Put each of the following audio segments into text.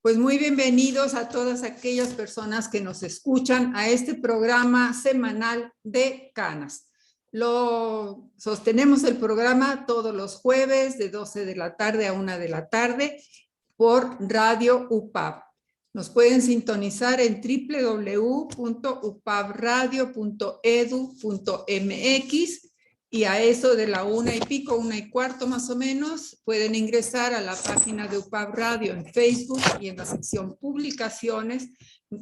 Pues muy bienvenidos a todas aquellas personas que nos escuchan a este programa semanal de Canas. Sostenemos el programa todos los jueves de 12 de la tarde a 1 de la tarde por Radio UPAV. Nos pueden sintonizar en www.upabradio.edu.mx y a eso de la 1:15, 1:15 más o menos, pueden ingresar a la página de UPAV Radio en Facebook y en la sección publicaciones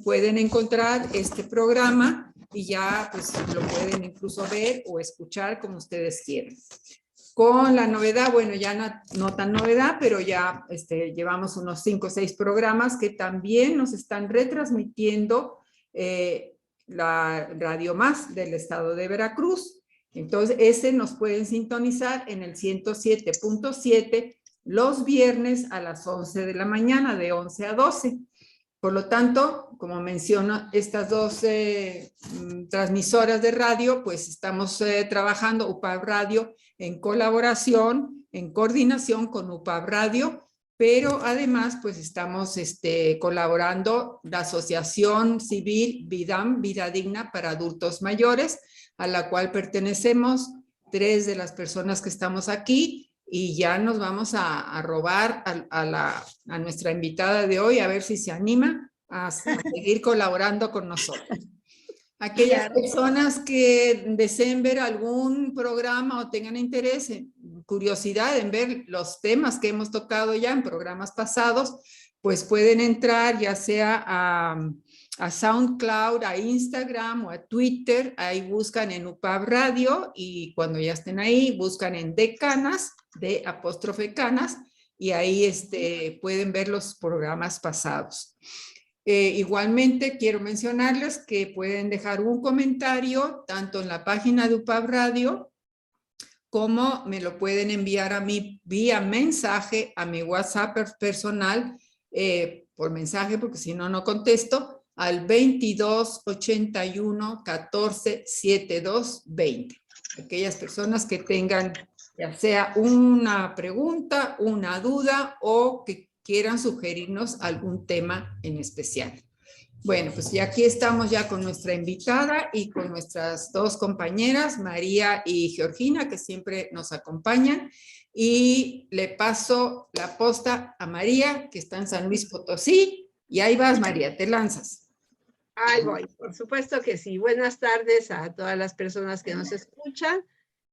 pueden encontrar este programa y ya pues lo pueden incluso ver o escuchar como ustedes quieran. Con la novedad, bueno, ya no tan novedad, pero ya llevamos unos 5 o 6 programas que también nos están retransmitiendo la Radio Más del estado de Veracruz. Entonces, ese nos pueden sintonizar en el 107.7 los viernes a las 11 de la mañana, de 11 a 12. Por lo tanto, como menciono, estas dos transmisoras de radio, pues estamos trabajando UPAV Radio en colaboración, en coordinación con UPAV Radio, pero además pues estamos colaborando la Asociación Civil VIDAM, Vida Digna para Adultos Mayores, a la cual pertenecemos 3 de las personas que estamos aquí, y ya nos vamos a robar a nuestra invitada de hoy, a ver si se anima a seguir colaborando con nosotros. Aquellas personas que deseen ver algún programa o tengan interés, curiosidad en ver los temas que hemos tocado ya en programas pasados, pues pueden entrar ya sea a SoundCloud, a Instagram o a Twitter. Ahí buscan en UPAV Radio y cuando ya estén ahí buscan en Canas, Canas, y ahí pueden ver los programas pasados. Igualmente quiero mencionarles que pueden dejar un comentario tanto en la página de UPAV Radio como me lo pueden enviar a mí vía mensaje a mi WhatsApp personal, por mensaje, porque si no, no contesto, al 22 81 14 72 20. Aquellas personas que tengan ya sea una pregunta, una duda o que quieran sugerirnos algún tema en especial. Bueno, pues ya aquí estamos ya con nuestra invitada y con nuestras 2 compañeras, María y Georgina, que siempre nos acompañan. Y le paso la posta a María, que está en San Luis Potosí. Y ahí vas, María, te lanzas. Ahí voy, por supuesto que sí. Buenas tardes a todas las personas que nos escuchan.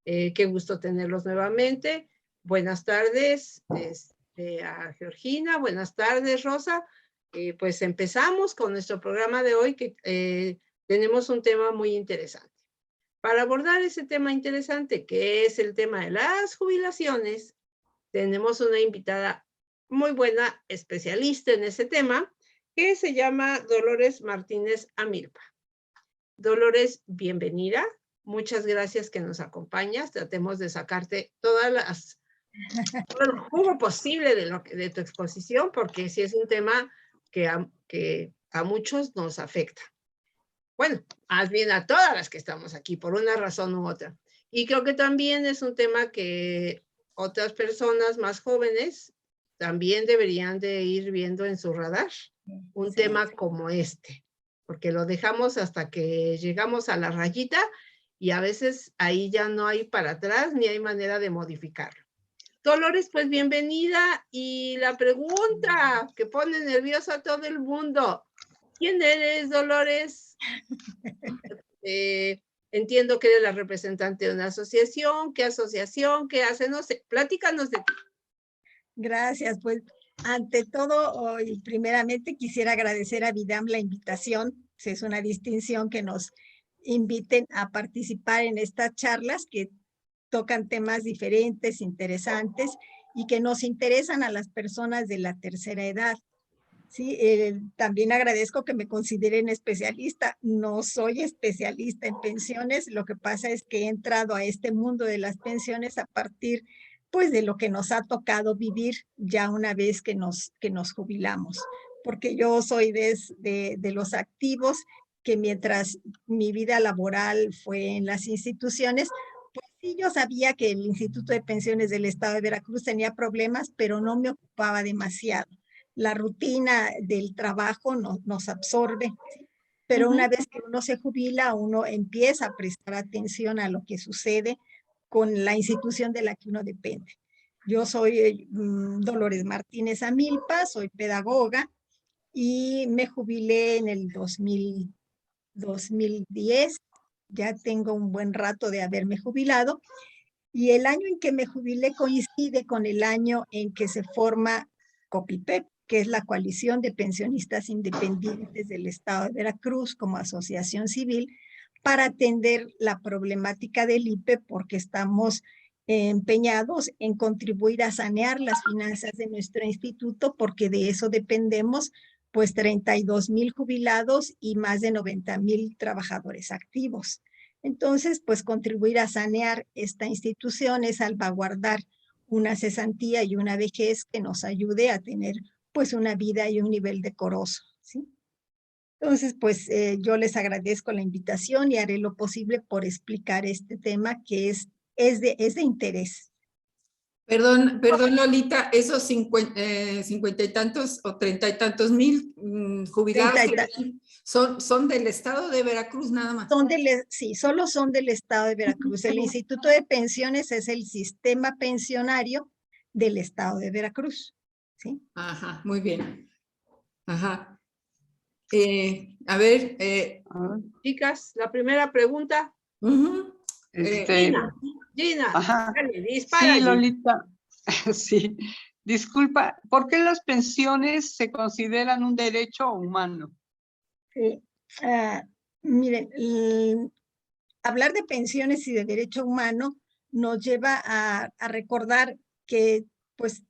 Qué gusto tenerlos nuevamente. Buenas tardes a Georgina. Buenas tardes, Rosa. Pues empezamos con nuestro programa de hoy, que tenemos un tema muy interesante. Para abordar ese tema interesante, que es el tema de las jubilaciones, tenemos una invitada muy buena, especialista en ese tema, que se llama Dolores Martínez Amilpa. Dolores, bienvenida. Muchas gracias que nos acompañas. Tratemos de sacarte todo el jugo posible de tu exposición, porque sí es un tema que a muchos nos afecta. Bueno, más bien a todas las que estamos aquí, por una razón u otra. Y creo que también es un tema que otras personas más jóvenes también deberían de ir viendo en su radar. Un tema como este, porque lo dejamos hasta que llegamos a la rayita y a veces ahí ya no hay para atrás ni hay manera de modificarlo. Dolores, pues bienvenida, y la pregunta que pone nervioso a todo el mundo: ¿quién eres, Dolores? Entiendo que eres la representante de una asociación. ¿Qué asociación? ¿Qué hace? No sé, platícanos de ti. Gracias, pues ante todo, y primeramente quisiera agradecer a VIDAM la invitación. Es una distinción que nos inviten a participar en estas charlas que tocan temas diferentes, interesantes y que nos interesan a las personas de la tercera edad. Sí, también agradezco que me consideren especialista. No soy especialista en pensiones, lo que pasa es que he entrado a este mundo de las pensiones a partir pues de lo que nos ha tocado vivir ya una vez que nos jubilamos, porque yo soy de los activos que mientras mi vida laboral fue en las instituciones, pues sí, yo sabía que el Instituto de Pensiones del Estado de Veracruz tenía problemas, pero no me ocupaba demasiado. la rutina del trabajo nos absorbe, ¿sí? Pero una vez que uno se jubila, uno empieza a prestar atención a lo que sucede con la institución de la que uno depende. Yo soy Dolores Martínez Amilpa, soy pedagoga y me jubilé en el 2010. Ya tengo un buen rato de haberme jubilado. Y el año en que me jubilé coincide con el año en que se forma COPIPEP, que es la Coalición de Pensionistas Independientes del Estado de Veracruz como asociación civil, para atender la problemática del IPE, porque estamos empeñados en contribuir a sanear las finanzas de nuestro instituto, porque de eso dependemos, pues 32,000 jubilados y más de 90,000 trabajadores activos. Entonces, pues contribuir a sanear esta institución es salvaguardar una cesantía y una vejez que nos ayude a tener pues una vida y un nivel decoroso, ¿sí? Entonces, pues yo les agradezco la invitación y haré lo posible por explicar este tema que es de interés. Perdón, Lolita, esos 50 y tantos o 30 y tantos mil jubilados son del estado de Veracruz nada más. Sí, solo son del estado de Veracruz. El Instituto de Pensiones es el sistema pensionario del estado de Veracruz, ¿sí? Ajá, muy bien. Ajá. A ver. Chicas, la primera pregunta. Gina, dale, dispara. Sí, Lolita. Sí, disculpa, ¿por qué las pensiones se consideran un derecho humano? Sí. Miren, hablar de pensiones y de derecho humano nos lleva a recordar que pues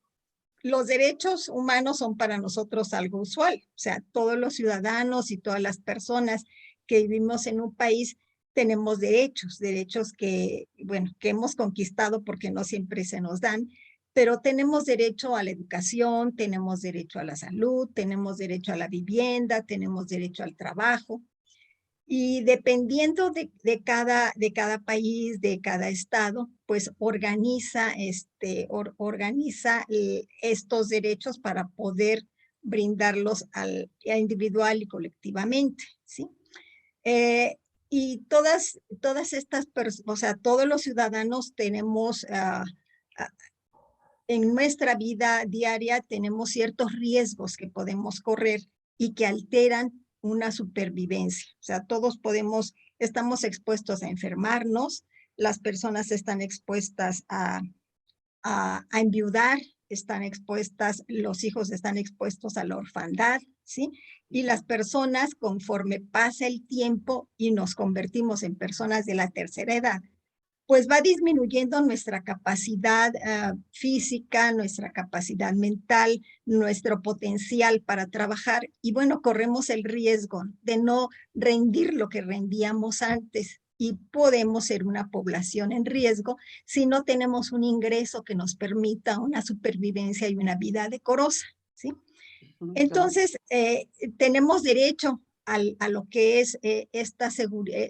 los derechos humanos son para nosotros algo usual. O sea, todos los ciudadanos y todas las personas que vivimos en un país tenemos derechos que, bueno, que hemos conquistado porque no siempre se nos dan, pero tenemos derecho a la educación, tenemos derecho a la salud, tenemos derecho a la vivienda, tenemos derecho al trabajo. Y dependiendo de cada país, de cada estado, pues organiza estos derechos para poder brindarlos al individual y colectivamente, ¿sí? Y todas estas personas, o sea, todos los ciudadanos tenemos, en nuestra vida diaria, tenemos ciertos riesgos que podemos correr y que alteran una supervivencia. O sea, todos estamos expuestos a enfermarnos, las personas están expuestas a enviudar, los hijos están expuestos a la orfandad, ¿sí? Y las personas, conforme pasa el tiempo y nos convertimos en personas de la tercera edad, pues va disminuyendo nuestra capacidad física, nuestra capacidad mental, nuestro potencial para trabajar, y bueno, corremos el riesgo de no rendir lo que rendíamos antes, y podemos ser una población en riesgo si no tenemos un ingreso que nos permita una supervivencia y una vida decorosa, ¿sí? Entonces, tenemos derecho a lo que es esta seguridad,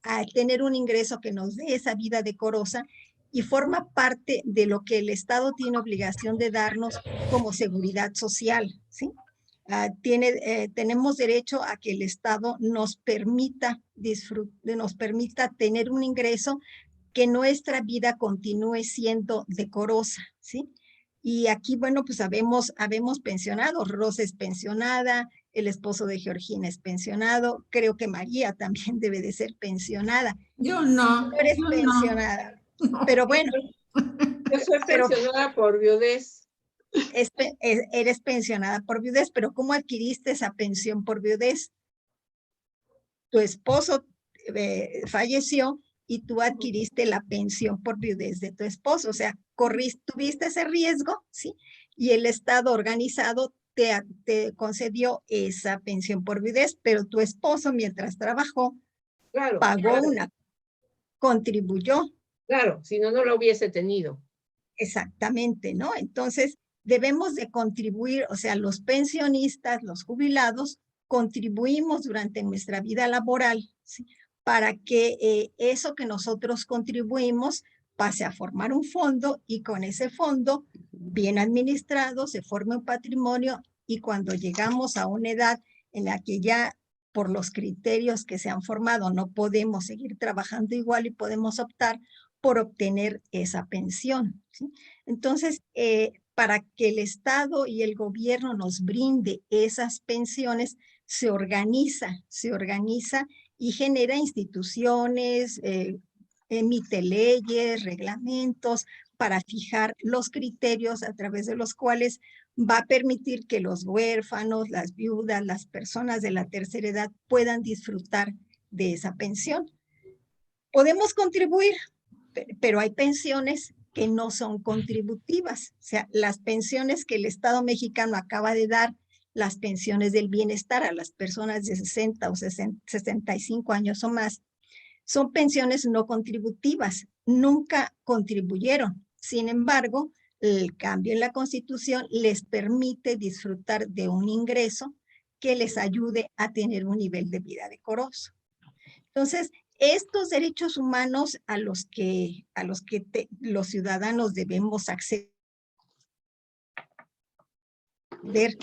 a tener un ingreso que nos dé esa vida decorosa, y forma parte de lo que el Estado tiene obligación de darnos como seguridad social, ¿sí? Tenemos derecho a que el Estado nos permita tener un ingreso, que nuestra vida continúe siendo decorosa, ¿sí? Y aquí, bueno, pues habemos pensionados. Rosa es pensionada, el esposo de Georgina es pensionado, creo que María también debe de ser pensionada. Yo no. Tú eres pensionada, no. Pero bueno. Yo soy pensionada por viudez. Eres pensionada por viudez, pero ¿cómo adquiriste esa pensión por viudez? Tu esposo falleció y tú adquiriste la pensión por viudez de tu esposo, o sea, tuviste ese riesgo, ¿sí? Y el Estado organizado te concedió esa pensión por viudez, pero tu esposo, mientras trabajó, contribuyó. Claro, si no, no lo hubiese tenido. Exactamente, ¿no? Entonces, debemos de contribuir, o sea, los pensionistas, los jubilados, contribuimos durante nuestra vida laboral, ¿sí? Para que eso que nosotros contribuimos, pase a formar un fondo y con ese fondo, bien administrado, se forme un patrimonio y cuando llegamos a una edad en la que ya por los criterios que se han formado no podemos seguir trabajando igual y podemos optar por obtener esa pensión, ¿sí? Entonces, para que el Estado y el gobierno nos brinde esas pensiones, se organiza y genera instituciones, emite leyes, reglamentos para fijar los criterios a través de los cuales va a permitir que los huérfanos, las viudas, las personas de la tercera edad puedan disfrutar de esa pensión. Podemos contribuir, pero hay pensiones que no son contributivas. O sea, las pensiones que el Estado mexicano acaba de dar, las pensiones del bienestar a las personas de 60 o 65 años o más, son pensiones no contributivas, nunca contribuyeron. Sin embargo, el cambio en la Constitución les permite disfrutar de un ingreso que les ayude a tener un nivel de vida decoroso. Entonces, estos derechos humanos a los que los ciudadanos debemos acceder,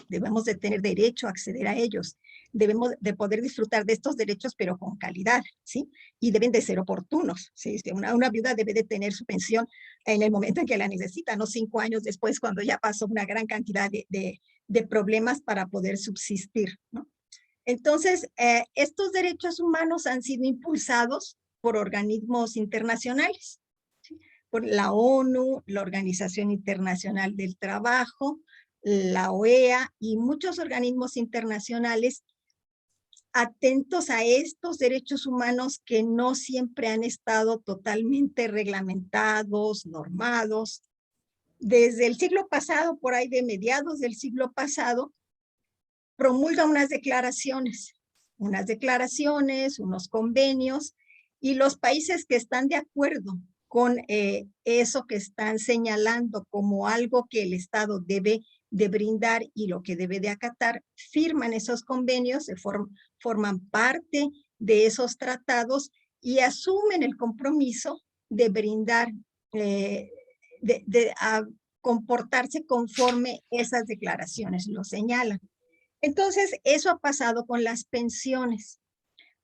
debemos de tener derecho a acceder a ellos, debemos de poder disfrutar de estos derechos, pero con calidad, ¿sí? Y deben de ser oportunos, ¿sí? Una viuda debe de tener su pensión en el momento en que la necesita, no 5 años después, cuando ya pasó una gran cantidad de problemas para poder subsistir, ¿no? Entonces, estos derechos humanos han sido impulsados por organismos internacionales, ¿sí? Por la ONU, la Organización Internacional del Trabajo, la OEA y muchos organismos internacionales atentos a estos derechos humanos que no siempre han estado totalmente reglamentados, normados. Desde el siglo pasado, por ahí de mediados del siglo pasado, promulga unas declaraciones, unos convenios, y los países que están de acuerdo con eso que están señalando como algo que el Estado debe de brindar y lo que debe de acatar, firman esos convenios, forman parte de esos tratados y asumen el compromiso de brindar, a comportarse conforme esas declaraciones lo señalan. Entonces, eso ha pasado con las pensiones.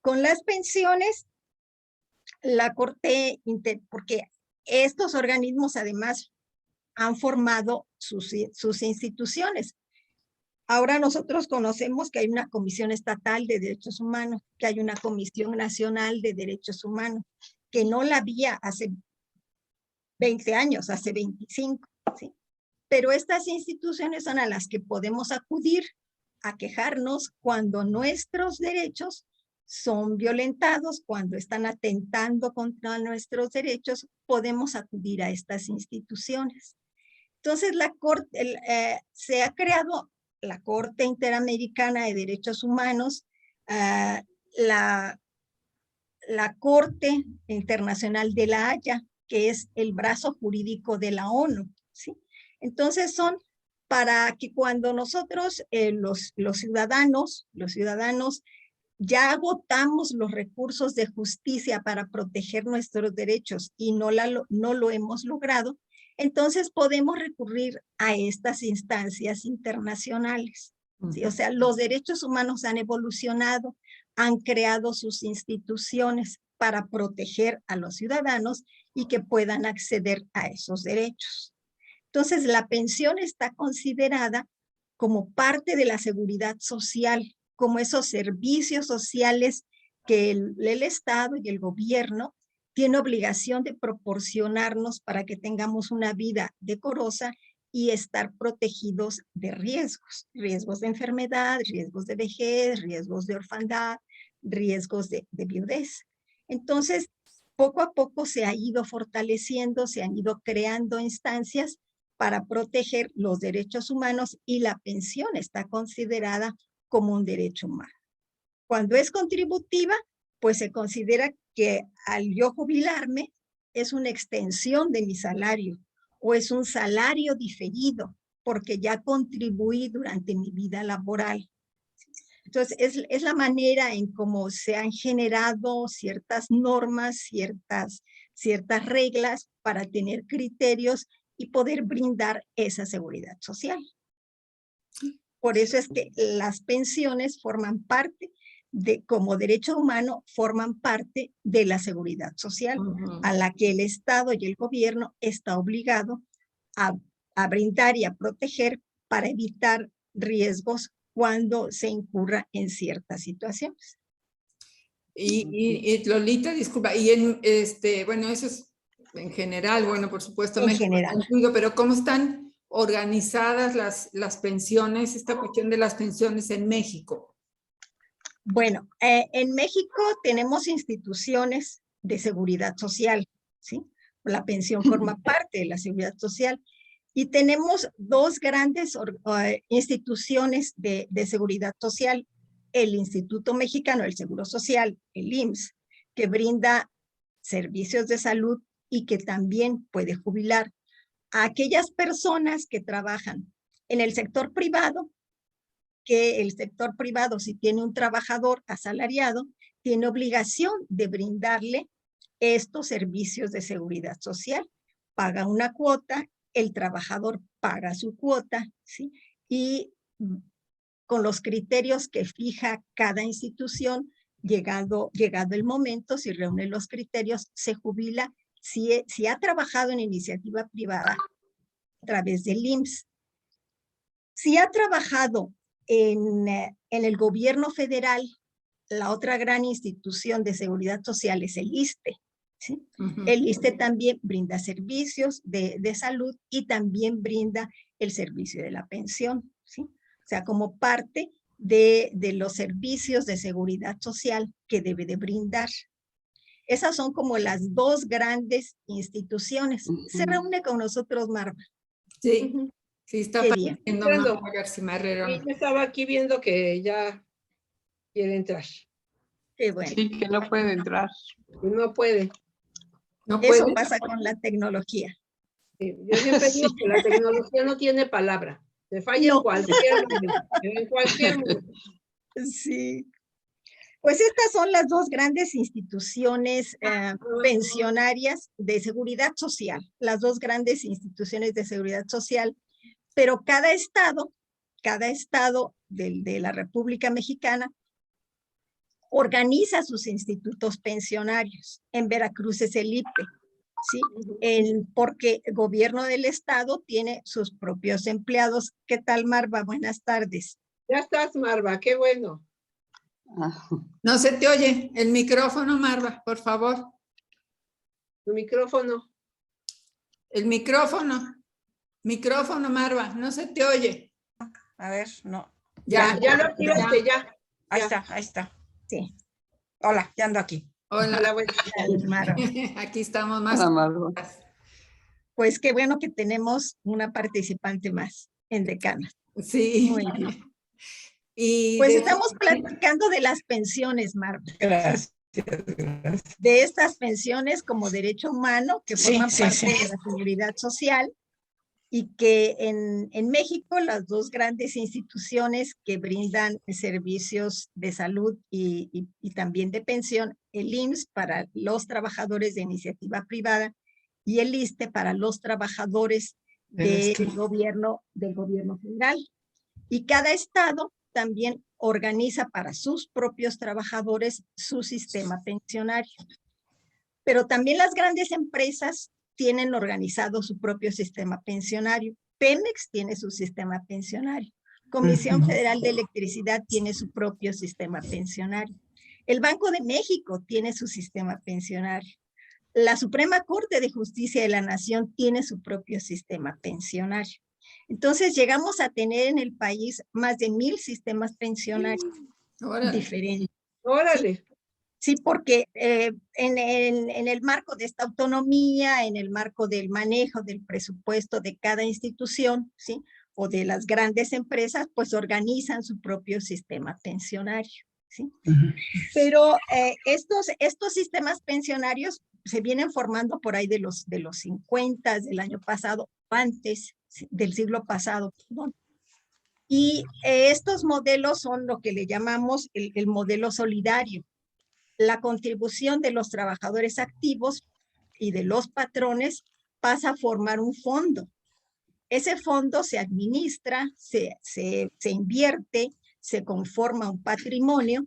Con las pensiones, la Corte, porque estos organismos además han formado sus instituciones. Ahora nosotros conocemos que hay una Comisión Estatal de Derechos Humanos, que hay una Comisión Nacional de Derechos Humanos, que no la había hace 20 años, hace 25, ¿sí? Pero estas instituciones son a las que podemos acudir a quejarnos cuando nuestros derechos son violentados, cuando están atentando contra nuestros derechos, podemos acudir a estas instituciones. Entonces, se ha creado la Corte Interamericana de Derechos Humanos, la Corte Internacional de la Haya, que es el brazo jurídico de la ONU, ¿sí? Entonces, son para que cuando nosotros, los ciudadanos, ya agotamos los recursos de justicia para proteger nuestros derechos y no lo hemos logrado, entonces podemos recurrir a estas instancias internacionales, ¿sí? O sea, los derechos humanos han evolucionado, han creado sus instituciones para proteger a los ciudadanos y que puedan acceder a esos derechos. Entonces, la pensión está considerada como parte de la seguridad social, como esos servicios sociales que el Estado y el gobierno tiene obligación de proporcionarnos para que tengamos una vida decorosa y estar protegidos de riesgos de enfermedad, riesgos de vejez, riesgos de orfandad, riesgos de viudez. Entonces, poco a poco se ha ido fortaleciendo, se han ido creando instancias para proteger los derechos humanos y la pensión está considerada como un derecho humano. Cuando es contributiva, pues se considera que al yo jubilarme es una extensión de mi salario o es un salario diferido porque ya contribuí durante mi vida laboral. Entonces, es la manera en cómo se han generado ciertas normas, ciertas reglas para tener criterios y poder brindar esa seguridad social. Por eso es que las pensiones forman parte como derecho humano, forman parte de la seguridad social, a la que el Estado y el gobierno está obligado a brindar y a proteger para evitar riesgos cuando se incurra en ciertas situaciones. Y Lolita, disculpa, y bueno, eso es en general, bueno, por supuesto, En México general. está incluido, pero ¿cómo están organizadas las pensiones, esta cuestión de las pensiones en México? Bueno, en México tenemos instituciones de seguridad social, ¿sí? La pensión forma parte de la seguridad social. Y tenemos dos grandes instituciones de seguridad social. El Instituto Mexicano del Seguro Social, el IMSS, que brinda servicios de salud y que también puede jubilar a aquellas personas que trabajan en el sector privado, que el sector privado, si tiene un trabajador asalariado, tiene obligación de brindarle estos servicios de seguridad social. Paga una cuota, el trabajador paga su cuota, ¿sí? Y con los criterios que fija cada institución, llegado el momento, si reúne los criterios, se jubila si ha trabajado en iniciativa privada a través del IMSS. Si ha trabajado en el gobierno federal, la otra gran institución de seguridad social es el ISSSTE, ¿sí? El ISSSTE también brinda servicios de salud y también brinda el servicio de la pensión, ¿sí? O sea, como parte de los servicios de seguridad social que debe de brindar. Esas son como las dos grandes instituciones. Se reúne con nosotros, Marva. Sí, sí, está Qué bien. apareciendo Marva García Herrera. Y yo estaba aquí viendo que ya quiere entrar. Qué bueno. Sí, que no puede entrar. Y no puede. ¿No Eso puede? pasa con la tecnología. Sí, yo siempre digo que la tecnología no tiene palabra. Se falla en cualquier momento. En cualquier momento. Sí. Pues estas son las dos grandes instituciones pensionarias de seguridad social, las dos grandes instituciones de seguridad social, pero cada estado de la República Mexicana organiza sus institutos pensionarios. En Veracruz es el IPE, ¿sí? Porque el gobierno del estado tiene sus propios empleados. ¿Qué tal, Marva? Buenas tardes. Ya estás, Marva, qué bueno. No se te oye. El micrófono, Marva, por favor. Tu micrófono. El micrófono. Micrófono, Marva, no se te oye. A ver, no. Ya lo activaste, ya. Ahí Ya. está, ahí está. Sí. Hola, ya ando aquí. Hola. Hola, buenas tardes. Marva. Aquí estamos más. Hola, Marva. Pues qué bueno que tenemos una participante más en Decana. Sí. Muy bien. Y Pues estamos platicando de las pensiones, Marva. Gracias. De estas pensiones como derecho humano que Sí, forman sí, parte sí. de la seguridad social y que en México las dos grandes instituciones que brindan servicios de salud y también de pensión, el IMSS para los trabajadores de iniciativa privada y el ISSSTE para los trabajadores del gobierno federal. Y cada estado también organiza para sus propios trabajadores su sistema pensionario. Pero también las grandes empresas tienen organizado su propio sistema pensionario. Pemex tiene su sistema pensionario. Comisión Federal de Electricidad tiene su propio sistema pensionario. El Banco de México tiene su sistema pensionario. La Suprema Corte de Justicia de la Nación tiene su propio sistema pensionario. Entonces llegamos a tener en el país más de 1,000 sistemas pensionarios diferentes. Órale. Sí, porque en el marco de esta autonomía, en el marco del manejo del presupuesto de cada institución, ¿sí? O de las grandes empresas, pues organizan su propio sistema pensionario, ¿sí? Pero estos sistemas pensionarios se vienen formando por ahí de los 50 del año pasado, antes del siglo pasado, perdón. Y estos modelos son lo que le llamamos el modelo solidario. La contribución de los trabajadores activos y de los patrones pasa a formar un fondo. Ese fondo se administra, se invierte, se conforma un patrimonio,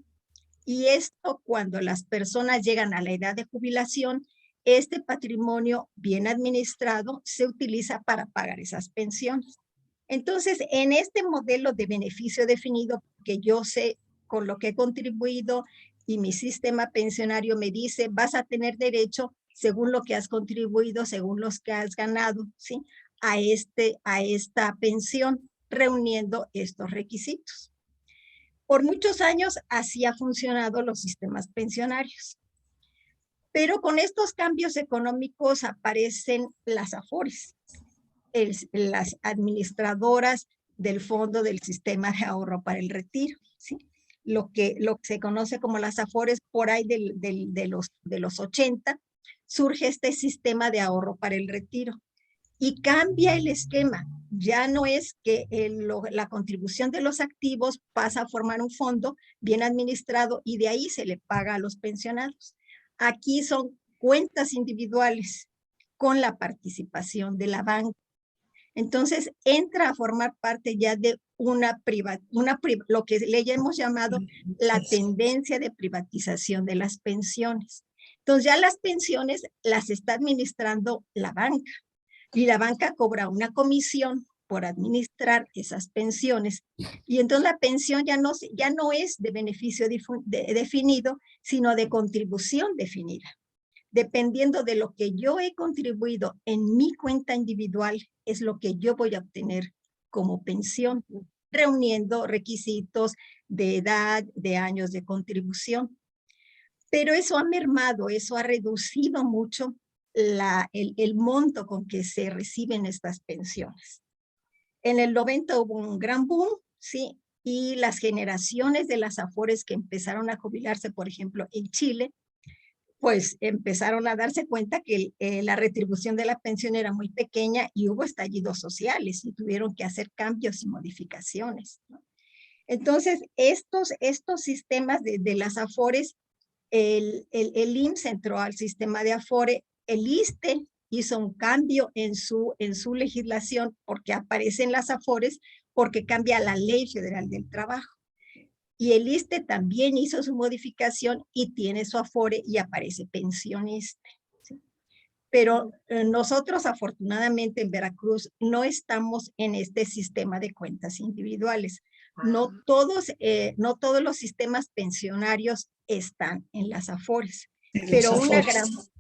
y esto, cuando las personas llegan a la edad de jubilación, este patrimonio bien administrado se utiliza para pagar esas pensiones. Entonces, en este modelo de beneficio definido, que yo sé con lo que he contribuido y mi sistema pensionario me dice, vas a tener derecho según lo que has contribuido, según los que has ganado, ¿sí? a esta pensión, reuniendo estos requisitos. Por muchos años así ha funcionado los sistemas pensionarios. Pero con estos cambios económicos aparecen las AFORES, las administradoras del Fondo del Sistema de Ahorro para el Retiro, ¿sí? Lo que se conoce como las AFORES, por ahí de los 80, surge este sistema de ahorro para el retiro. Y cambia el esquema. Ya no es que la contribución de los activos pasa a formar un fondo bien administrado y de ahí se le paga a los pensionados. Aquí son cuentas individuales con la participación de la banca. Entonces entra a formar parte ya de lo que le hemos llamado la tendencia de privatización de las pensiones. Entonces ya las pensiones las está administrando la banca. Y la banca cobra una comisión por administrar esas pensiones. Y entonces la pensión ya no es de beneficio definido, sino de contribución definida. Dependiendo de lo que yo he contribuido en mi cuenta individual, es lo que yo voy a obtener como pensión, reuniendo requisitos de edad, de años de contribución. Pero eso ha mermado, eso ha reducido mucho el monto con que se reciben estas pensiones. En el 90 hubo un gran boom, ¿sí? Y las generaciones de las AFORES que empezaron a jubilarse, por ejemplo, en Chile, pues empezaron a darse cuenta que la retribución de la pensión era muy pequeña y hubo estallidos sociales y tuvieron que hacer cambios y modificaciones, ¿no? Entonces, estos sistemas de las AFORES, el IMSS entró al sistema de AFORE, el ISSSTE hizo un cambio en su legislación porque aparecen las AFORES, porque cambia la Ley Federal del Trabajo. Y el ISSSTE también hizo su modificación y tiene su AFORE y aparece pensionista, ¿sí? Pero nosotros afortunadamente en Veracruz no estamos en este sistema de cuentas individuales. No todos los sistemas pensionarios están en las AFORES, pero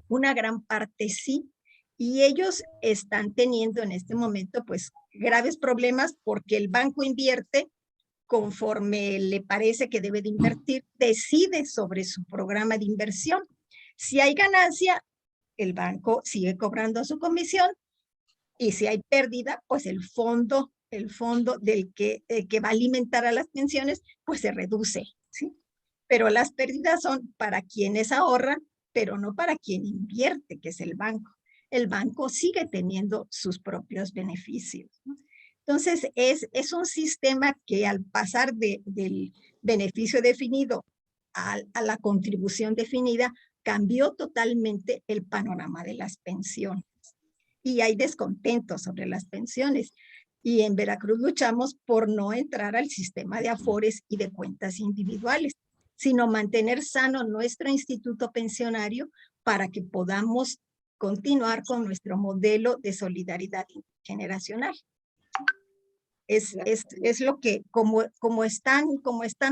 una gran parte sí. Y ellos están teniendo en este momento pues graves problemas porque el banco invierte conforme le parece que debe de invertir, decide sobre su programa de inversión. Si hay ganancia, el banco sigue cobrando su comisión, y si hay pérdida, pues el fondo del que va a alimentar a las pensiones, pues se reduce, ¿sí? Pero las pérdidas son para quienes ahorran, pero no para quien invierte, que es el banco. El banco sigue teniendo sus propios beneficios, ¿no? Entonces, es un sistema que al pasar del beneficio definido a la contribución definida, cambió totalmente el panorama de las pensiones. Y hay descontento sobre las pensiones. Y en Veracruz luchamos por no entrar al sistema de AFORES y de cuentas individuales, sino mantener sano nuestro instituto pensionario para que podamos continuar con nuestro modelo de solidaridad generacional. Es lo que, como están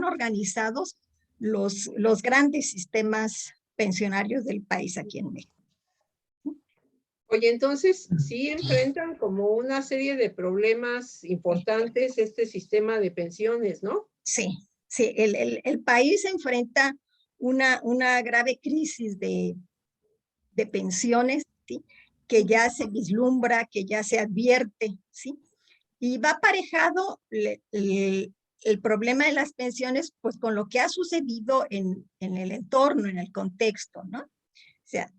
organizados los grandes sistemas pensionarios del país aquí en México. Oye, entonces sí enfrentan como una serie de problemas importantes este sistema de pensiones, ¿no? Sí, el país enfrenta una grave crisis de pensiones, ¿sí? Que ya se vislumbra, que ya se advierte, ¿sí? Y va aparejado el problema de las pensiones, pues con lo que ha sucedido en el entorno, en el contexto, ¿no? O sea,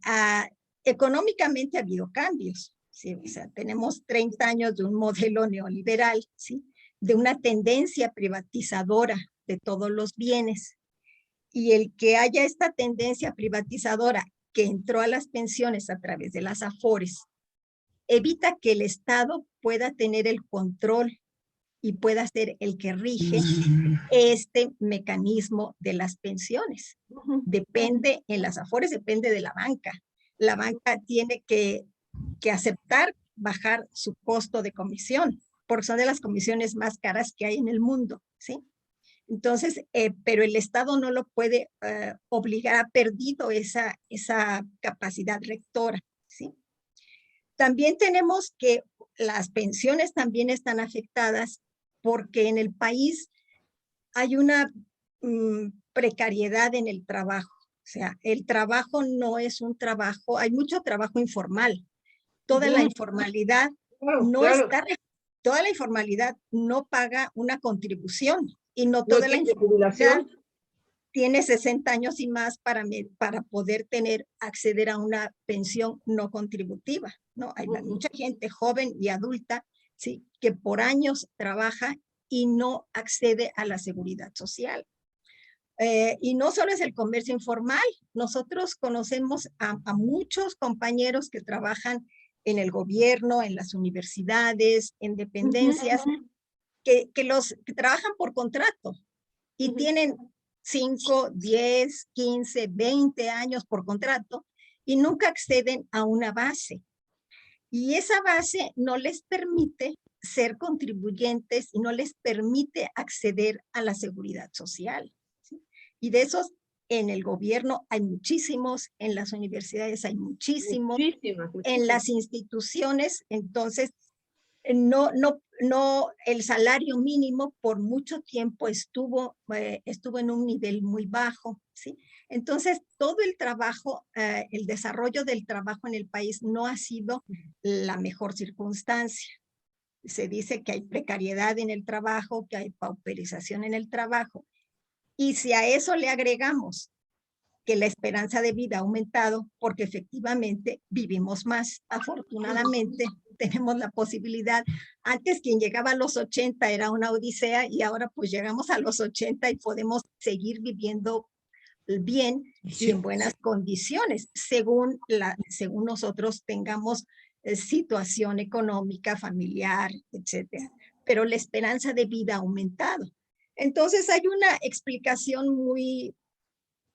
económicamente ha habido cambios, ¿sí? O sea, tenemos 30 años de un modelo neoliberal, ¿sí? De una tendencia privatizadora de todos los bienes. Y el que haya esta tendencia privatizadora que entró a las pensiones a través de las AFORES evita que el Estado pueda tener el control y pueda ser el que rige este mecanismo de las pensiones. Depende, en las AFORES depende de la banca. La banca tiene que aceptar bajar su costo de comisión, porque son de las comisiones más caras que hay en el mundo, ¿sí? Entonces, pero el Estado no lo puede obligar, ha perdido esa capacidad rectora, ¿sí? También tenemos que las pensiones también están afectadas porque en el país hay una precariedad en el trabajo. O sea, el trabajo no es un trabajo, hay mucho trabajo informal. Toda la informalidad toda la informalidad no paga una contribución y no toda la informalidad tiene 60 años y más para poder acceder a una pensión no contributiva, ¿no? Hay mucha gente joven y adulta, ¿sí?, que por años trabaja y no accede a la seguridad social. Y no solo es el comercio informal, nosotros conocemos a muchos compañeros que trabajan en el gobierno, en las universidades, en dependencias, que trabajan por contrato y tienen 5, 10, 15, 20 años por contrato y nunca acceden a una base. Y esa base no les permite ser contribuyentes y no les permite acceder a la seguridad social, ¿sí? Y de esos en el gobierno hay muchísimos, en las universidades hay muchísimos, en las instituciones. Entonces, el salario mínimo por mucho tiempo estuvo en un nivel muy bajo, ¿sí? Entonces, todo el trabajo, el desarrollo del trabajo en el país no ha sido la mejor circunstancia. Se dice que hay precariedad en el trabajo, que hay pauperización en el trabajo. Y si a eso le agregamos que la esperanza de vida ha aumentado, porque efectivamente vivimos más. Afortunadamente tenemos la posibilidad. Antes quien llegaba a los 80 era una odisea y ahora pues llegamos a los 80 y podemos seguir viviendo bien y en buenas condiciones, según nosotros tengamos situación económica, familiar, etcétera. Pero la esperanza de vida ha aumentado. Entonces hay una explicación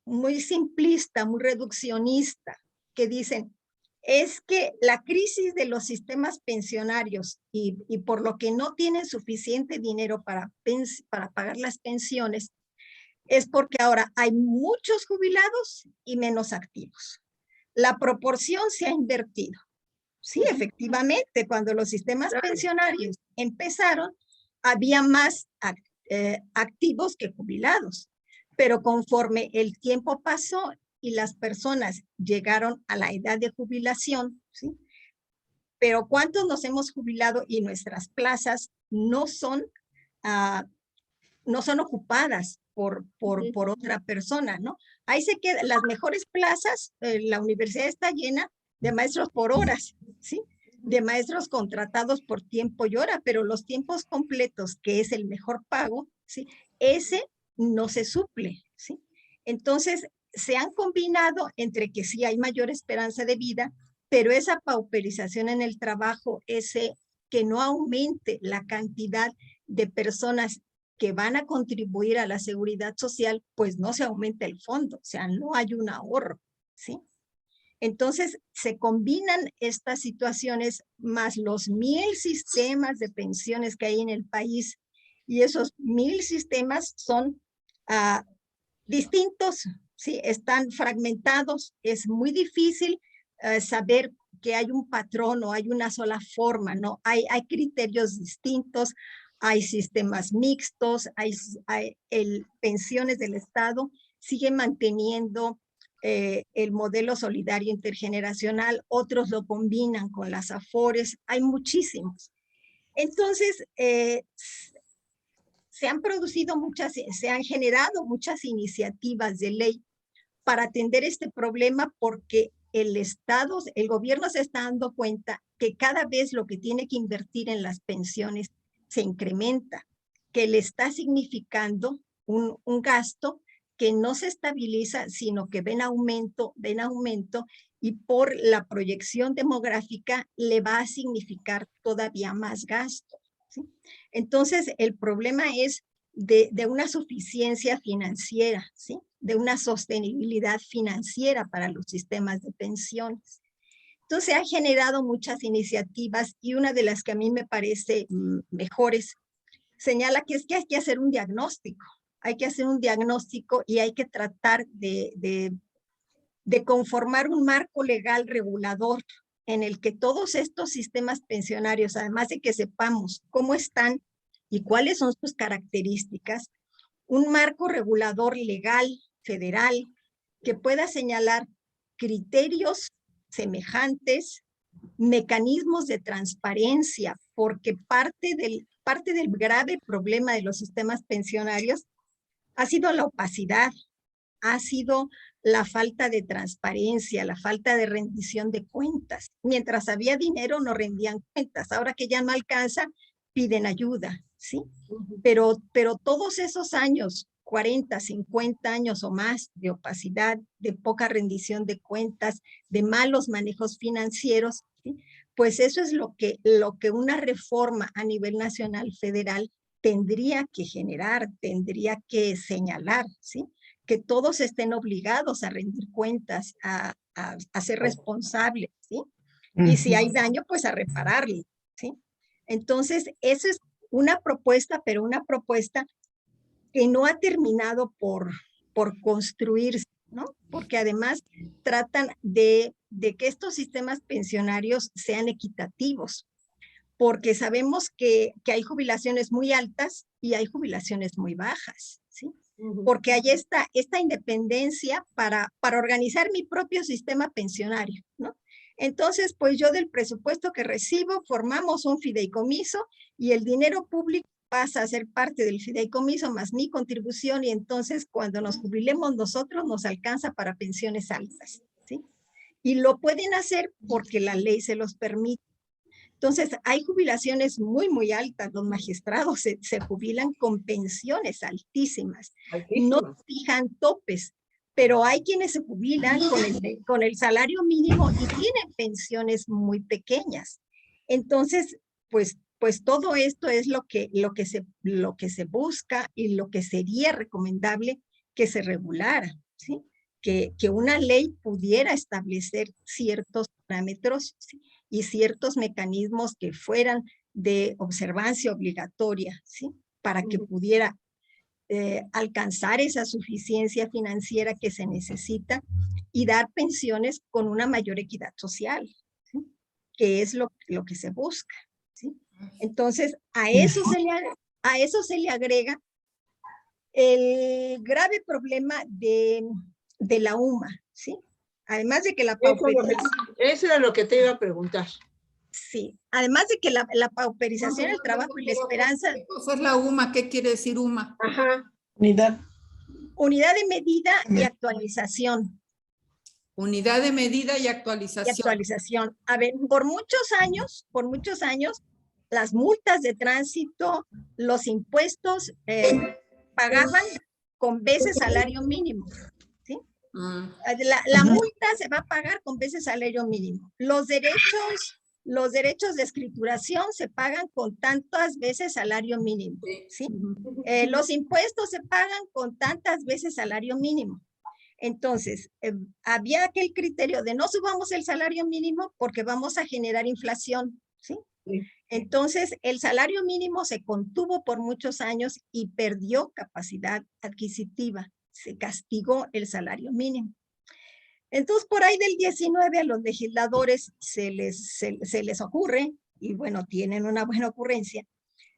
muy simplista, muy reduccionista, que dicen, es que la crisis de los sistemas pensionarios y por lo que no tienen suficiente dinero para pagar las pensiones, es porque ahora hay muchos jubilados y menos activos. La proporción se ha invertido. Sí, efectivamente, cuando los sistemas pensionarios empezaron, había más activos que jubilados. Pero conforme el tiempo pasó y las personas llegaron a la edad de jubilación, ¿sí? Pero ¿cuántos nos hemos jubilado y nuestras plazas no son ocupadas por otra persona, ¿no? Ahí se quedan las mejores plazas, la universidad está llena de maestros por horas, ¿sí? De maestros contratados por tiempo y hora, pero los tiempos completos, que es el mejor pago, ¿sí?, ese no se suple, ¿sí? Entonces, se han combinado entre que sí hay mayor esperanza de vida, pero esa pauperización en el trabajo, que no aumente la cantidad de personas que van a contribuir a la seguridad social, pues no se aumenta el fondo, o sea, no hay un ahorro, ¿sí? Entonces, se combinan estas situaciones más los 1000 sistemas de pensiones que hay en el país, y esos 1000 sistemas son distintos, ¿sí? Están fragmentados, es muy difícil saber que hay un patrón o hay una sola forma, ¿no? Hay criterios distintos, hay sistemas mixtos, hay pensiones del Estado, sigue manteniendo el modelo solidario intergeneracional, otros lo combinan con las AFORES, hay muchísimos. Entonces, se han generado muchas iniciativas de ley para atender este problema, porque el gobierno se está dando cuenta que cada vez lo que tiene que invertir en las pensiones se incrementa, que le está significando un gasto que no se estabiliza, sino que ven aumento, y por la proyección demográfica le va a significar todavía más gasto, ¿sí? Entonces, el problema es de una suficiencia financiera, ¿sí? De una sostenibilidad financiera para los sistemas de pensiones. Entonces, se han generado muchas iniciativas y una de las que a mí me parece mejores señala que es que hay que hacer un diagnóstico. Hay que hacer un diagnóstico y hay que tratar de conformar un marco legal regulador en el que todos estos sistemas pensionarios, además de que sepamos cómo están y cuáles son sus características, un marco regulador legal, federal, que pueda señalar criterios semejantes, mecanismos de transparencia, porque parte del grave problema de los sistemas pensionarios ha sido la opacidad, ha sido la falta de transparencia, la falta de rendición de cuentas. Mientras había dinero no rendían cuentas, ahora que ya no alcanza, piden ayuda, ¿sí? Pero todos esos años, 40, 50 años o más de opacidad, de poca rendición de cuentas, de malos manejos financieros, ¿sí? Pues eso es lo que una reforma a nivel nacional federal tendría que generar, tendría que señalar, ¿sí? Que todos estén obligados a rendir cuentas, a ser responsables, ¿sí? Y si hay daño, pues a repararlo, ¿sí? Entonces, eso es una propuesta, pero una propuesta que no ha terminado por construirse, ¿no? Porque además tratan de que estos sistemas pensionarios sean equitativos, porque sabemos que hay jubilaciones muy altas y hay jubilaciones muy bajas, ¿sí? Porque hay esta independencia para organizar mi propio sistema pensionario, ¿no? Entonces, pues yo del presupuesto que recibo, formamos un fideicomiso y el dinero público pasa a ser parte del fideicomiso más mi contribución, y entonces cuando nos jubilemos nosotros nos alcanza para pensiones altas, ¿sí? Y lo pueden hacer porque la ley se los permite. Entonces, hay jubilaciones muy, muy altas. Los magistrados se jubilan con pensiones altísimas. No fijan topes, pero hay quienes se jubilan con el salario mínimo y tienen pensiones muy pequeñas. Entonces, pues todo esto es lo que se busca y lo que sería recomendable que se regulara, ¿sí? Que una ley pudiera establecer ciertos parámetros, ¿sí? Y ciertos mecanismos que fueran de observancia obligatoria, ¿sí? Para que pudiera alcanzar esa suficiencia financiera que se necesita y dar pensiones con una mayor equidad social, ¿sí? Que es lo que se busca, ¿sí? Entonces, a eso se le agrega el grave problema de la UMA, ¿sí? Además de que la pauperización... Eso era lo que te iba a preguntar. Sí, además de que la pauperización, el trabajo y la esperanza... ¿Qué cosa es la UMA? ¿Qué quiere decir UMA? Ajá. Unidad. Unidad de medida y actualización. Unidad de medida y actualización. A ver, por muchos años, las multas de tránsito, los impuestos pagaban con veces salario mínimo, ¿sí? La multa se va a pagar con veces salario mínimo. Los derechos de escrituración se pagan con tantas veces salario mínimo, ¿sí? Los impuestos se pagan con tantas veces salario mínimo. Entonces, había aquel criterio de no subamos el salario mínimo porque vamos a generar inflación, ¿sí? Entonces, el salario mínimo se contuvo por muchos años y perdió capacidad adquisitiva. Se castigó el salario mínimo. Entonces, por ahí del 19 a los legisladores se les ocurre, y bueno, tienen una buena ocurrencia,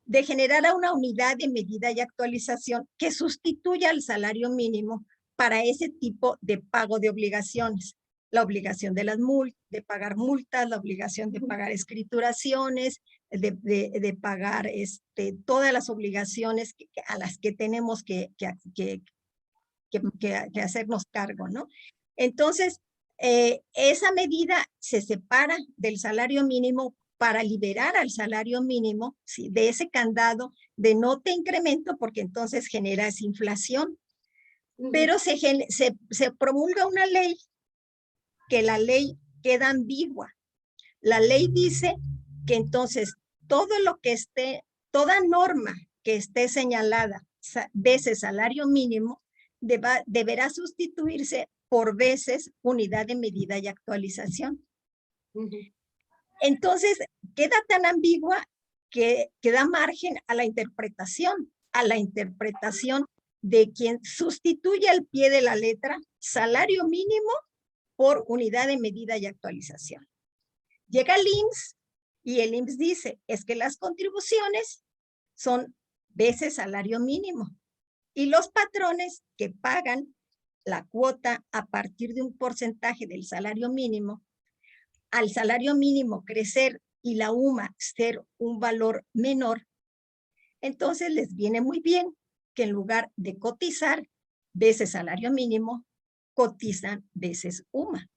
de generar una unidad de medida y actualización que sustituya al salario mínimo para ese tipo de pago de obligaciones. La obligación de pagar multas, la obligación de pagar escrituraciones, de pagar todas las obligaciones a las que tenemos que hacernos cargo, ¿no? Entonces, esa medida se separa del salario mínimo para liberar al salario mínimo, ¿sí? De ese candado de no te incremento porque entonces generas inflación. pero se promulga una ley, que la ley queda ambigua. La ley dice que entonces todo lo que esté, toda norma que esté señalada veces salario mínimo, deberá sustituirse por veces unidad de medida y actualización. Entonces, queda tan ambigua que da margen a la interpretación de quien sustituye al pie de la letra salario mínimo por unidad de medida y actualización. Llega el IMSS y el IMSS dice, es que las contribuciones son veces salario mínimo y los patrones que pagan la cuota a partir de un porcentaje del salario mínimo, al salario mínimo crecer y la UMA ser un valor menor, entonces les viene muy bien que en lugar de cotizar veces salario mínimo, cotizan veces UMA.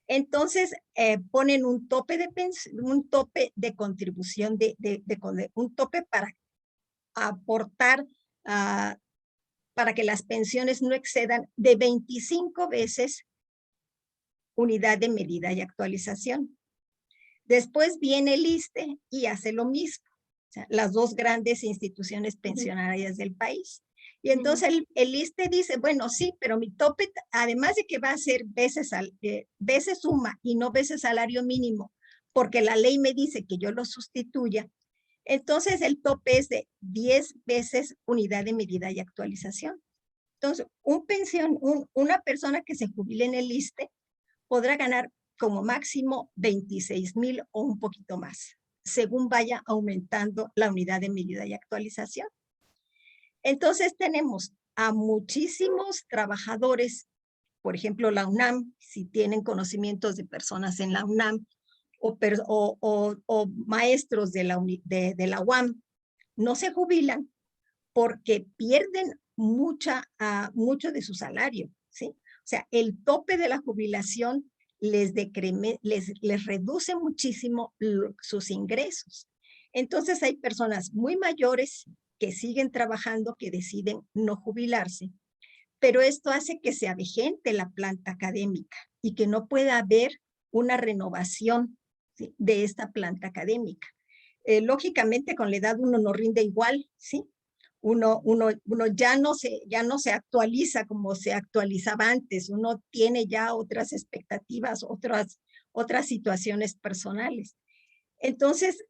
Entonces ponen un tope de contribución, un tope para aportar, para que las pensiones no excedan de 25 veces unidad de medida y actualización. Después viene el ISSSTE y hace lo mismo, o sea, las dos grandes instituciones pensionarias del país. Y entonces el ISSSTE dice, bueno, sí, pero mi tope, además de que va a ser veces suma y no veces salario mínimo, porque la ley me dice que yo lo sustituya, entonces el tope es de 10 veces unidad de medida y actualización. Entonces, una persona que se jubile en el ISSSTE podrá ganar como máximo 26,000 o un poquito más, según vaya aumentando la unidad de medida y actualización. Entonces tenemos a muchísimos trabajadores, por ejemplo la UNAM, si tienen conocimientos de personas en la UNAM, o maestros de la UAM, no se jubilan porque pierden mucho de su salario, ¿sí? O sea, el tope de la jubilación les reduce muchísimo sus ingresos. Entonces hay personas muy mayores que siguen trabajando, que deciden no jubilarse, pero esto hace que se avejente la planta académica y que no pueda haber una renovación, ¿sí?, de esta planta académica. Lógicamente con la edad uno no rinde igual, ¿sí? Uno ya no se actualiza como se actualizaba antes, uno tiene ya otras expectativas, otras situaciones personales. Entonces,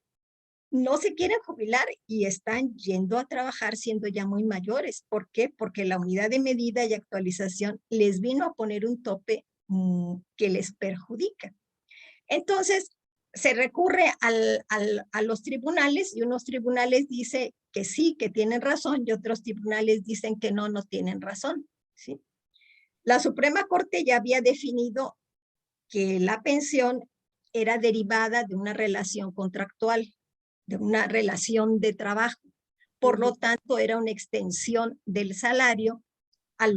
no se quieren jubilar y están yendo a trabajar siendo ya muy mayores. ¿Por qué? Porque la unidad de medida y actualización les vino a poner un tope que les perjudica. Entonces, se recurre a los tribunales y unos tribunales dicen que sí, que tienen razón, y otros tribunales dicen que no tienen razón, ¿sí? La Suprema Corte ya había definido que la pensión era derivada de una relación contractual, de una relación de trabajo. Por lo tanto, era una extensión del salario a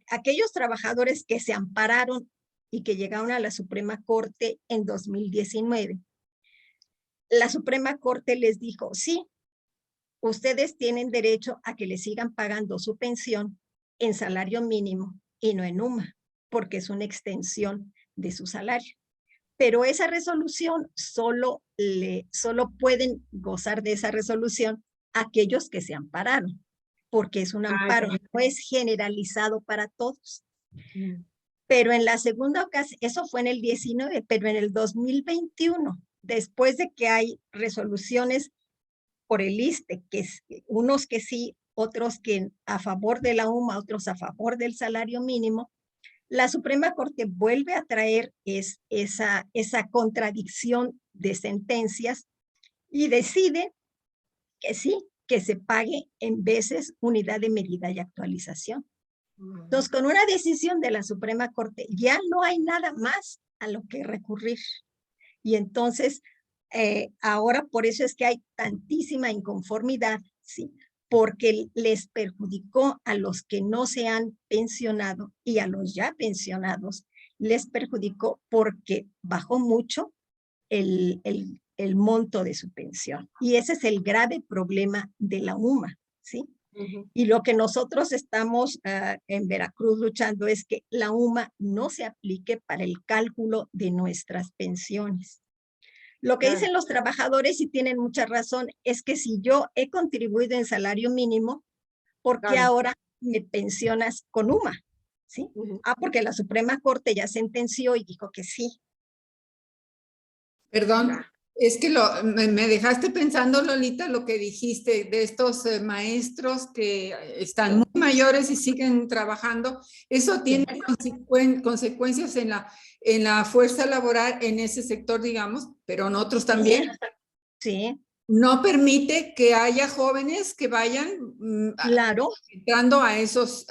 aquellos trabajadores que se ampararon y que llegaron a la Suprema Corte en 2019. La Suprema Corte les dijo, sí, ustedes tienen derecho a que les sigan pagando su pensión en salario mínimo y no en UMA, porque es una extensión de su salario. Pero esa resolución solo pueden gozar de esa resolución aquellos que se ampararon, porque es un amparo, no es generalizado para todos. Pero en la segunda ocasión, eso fue en el 19, pero en el 2021, después de que hay resoluciones por el ISSSTE, unos que sí, otros que a favor de la UMA, otros a favor del salario mínimo, la Suprema Corte vuelve a traer esa contradicción de sentencias y decide que sí, que se pague en veces unidad de medida y actualización. Entonces, con una decisión de la Suprema Corte ya no hay nada más a lo que recurrir. Y entonces, ahora por eso es que hay tantísima inconformidad, ¿sí?, porque les perjudicó a los que no se han pensionado y a los ya pensionados, les perjudicó porque bajó mucho el monto de su pensión. Y ese es el grave problema de la UMA, ¿sí? Ujú. Y lo que nosotros estamos en Veracruz luchando es que la UMA no se aplique para el cálculo de nuestras pensiones. Lo que Claro. dicen los trabajadores, y tienen mucha razón, es que si yo he contribuido en salario mínimo, ¿por qué Claro. ahora me pensionas con UMA? ¿Sí? Ujú. Porque la Suprema Corte ya sentenció y dijo que sí. Perdón, es que me dejaste pensando, Lolita, lo que dijiste de estos maestros que están muy mayores y siguen trabajando. Eso tiene consecuencias en la fuerza laboral en ese sector, digamos, pero en otros también. Sí, No permite que haya jóvenes que vayan claro. entrando a esos,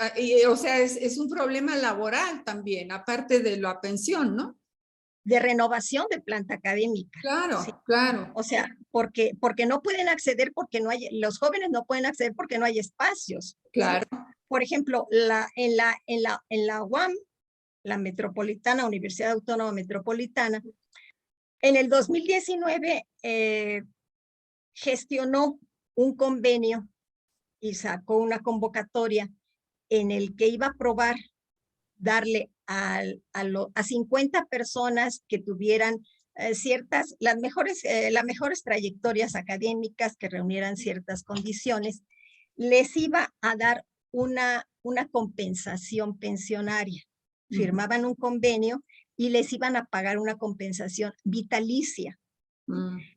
o sea, es un problema laboral también, aparte de la pensión, ¿no? De renovación de planta académica. Claro, Sí. claro. O sea, porque no pueden acceder, porque no hay, los jóvenes no pueden acceder porque no hay espacios. Claro. ¿Sí? Por ejemplo, en la UAM, la Metropolitana, Universidad Autónoma Metropolitana, en el 2019 gestionó un convenio y sacó una convocatoria en el que iba a aprobar darle a 50 personas que tuvieran las mejores trayectorias académicas, que reunieran ciertas condiciones, les iba a dar una compensación pensionaria. Firmaban un convenio y les iban a pagar una compensación vitalicia.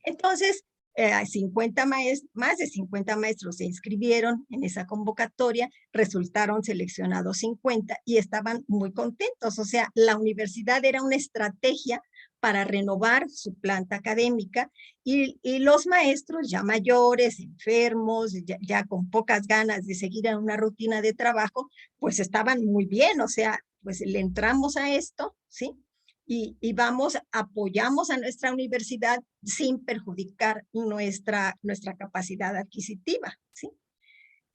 Entonces, más de 50 maestros se inscribieron en esa convocatoria, resultaron seleccionados 50 y estaban muy contentos. O sea, la universidad era una estrategia para renovar su planta académica y los maestros ya mayores, enfermos, ya con pocas ganas de seguir en una rutina de trabajo, pues estaban muy bien. O sea, pues le entramos a esto, ¿sí? Y apoyamos a nuestra universidad sin perjudicar nuestra capacidad adquisitiva, ¿sí?